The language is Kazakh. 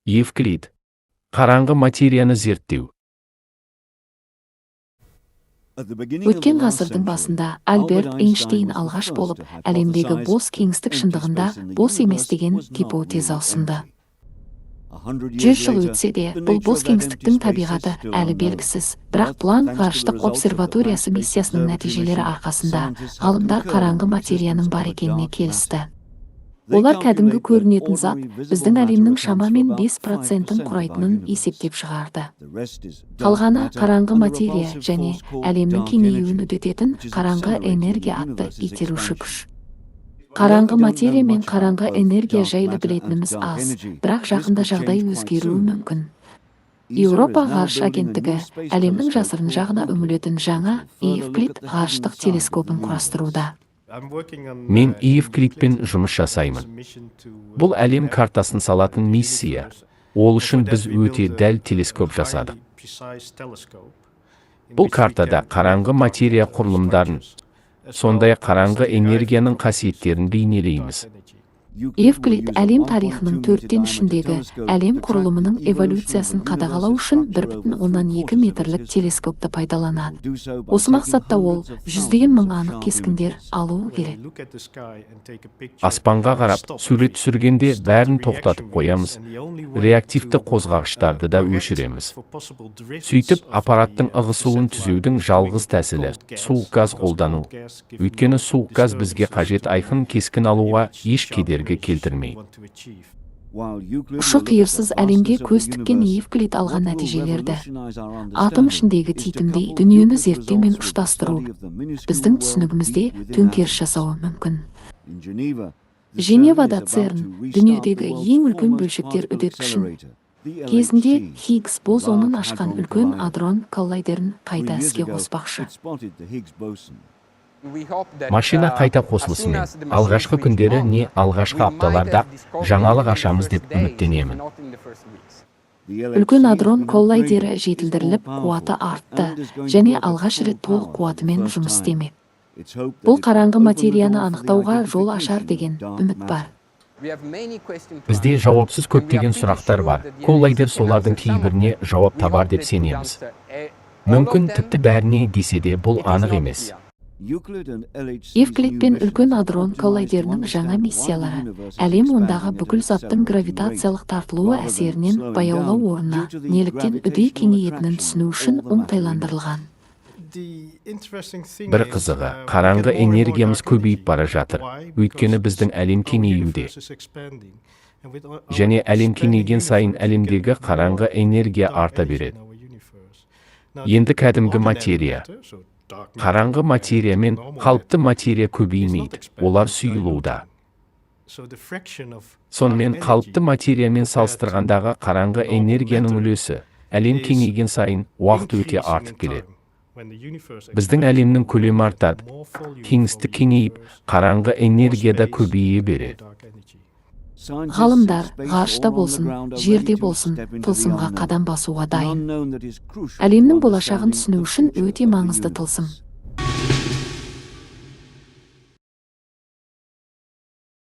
Евклид. Қараңғы материяны зерттеу. Өткен ғасырдың басында Альберт Эйнштейн алғаш болып әлемдегі бос кеңістік шындығында бос емес деген гипотеза ұсынды. 100 жыл өтсе де, бұл бос кеңістіктің табиғаты әлі белгісіз. Бірақ Планк ғарыштық обсерваториясы миссиясының нәтижелері арқасында ғалымдар қараңғы материяның бар екеніне келісті. Олар кәдімгі көрінетін зат, біздің әлемнің шамамен 5%-ін құрайтынын есептеп шығарды. Қалғаны қараңғы материя және әлемнің кеңеюін үдететін қараңғы энергия атты итеруші күш. Қараңғы материя мен қараңғы энергия жайлы білетініміз аз, бірақ жақында жағдай өзгеруі мүмкін. Еуропа ғарыш агенттігі әлемнің жасырын жағына үңілетін жаңа Евклид ғарыштық телескопын құрастыруда. Мен Евклидпен жұмыс жасаймын. Бұл әлем картасын салатын миссия. Ол үшін біз өте дәл телескоп жасадық. Бұл картада қараңғы материя құрылымдарын, сондай қараңғы энергияның қасиеттерін бейнелейміз. Евклид әлем тарихының 4/3-дегі әлем құрылымының эволюциясын қадағалау үшін 1,2 метрлік телескопты пайдаланады. Осы мақсатта ол 100-ден мың анық кескіндер алуы керек. Аспанға қарап, сурет түсіргенде бәрін тоқтатып қоямыз. Реактивті қозғағыштарды да өшіреміз. Сөйтіп, аппараттың ығысуын түзеудің жалғыз тәсілі суық газ қолдану. Өйткені суық газ бізге қажет айқын кескін алуға еш кедергі келтірмей. Ұшы қиырсыз әлемге көз тіккен Евклид алған нәтижелерді атом ішіндегі титімдей дүниені зерттеу мен ұштастыру біздің түсінігімізде төңкеріс жасауы мүмкін. Женевада ЦЕРН дүниедегі ең үлкен бөлшектер үдеткішін кезінде Хиггс бозонын ашқан үлкен адрон коллайдерін қайта іске қоспақшы. Машина қайта қосылысымен, алғашқы күндері не алғашқы апталарда жаңалық ашамыз деп үміттенемін. Үлкен адрон коллайдері жетілдіріліп, қуаты артты және алғаш рет толық қуатымен жұмыс істемек. Бұл қараңғы материяны анықтауға жол ашар деген үміт бар. Бізде жауапсыз көптеген сұрақтар бар. Коллайдер солардың кейбіріне жауап табар деп сенеміз. Мүмкін тіпті бәріне десе де бұл анық емес. Евклид пен үлкен адрон коллайдерінің жаңа миссиялары әлем ондағы бүкіл заттың гравитациялық тартылуы әсерінен баяулау орнына неліктен үдей кеңейетінін түсіну үшін оңтайландырылған. Бір қызығы, қараңғы энергиямыз көбейіп бара жатыр, өйткені біздің әлем кеңеюде. Және әлем кеңейген сайын әлемдегі қараңғы энергия арта береді. Енді кәдімгі материя. Қараңғы материя мен қалыпты материя көбеймейді, олар сұйылуда. Сонымен қалыпты материямен салыстырғандағы қараңғы энергияның үлесі әлем кеңейген сайын уақыт өте артып келеді. Біздің әлемнің көлемі артады, кеңістік кеңейіп, қараңғы энергияда көбейе береді. Ғалымдар ғарышта болсын, жерде болсын, тылсымға қадам басуға дайын. Әлемнің болашағын түсіну үшін өте маңызды тылсым.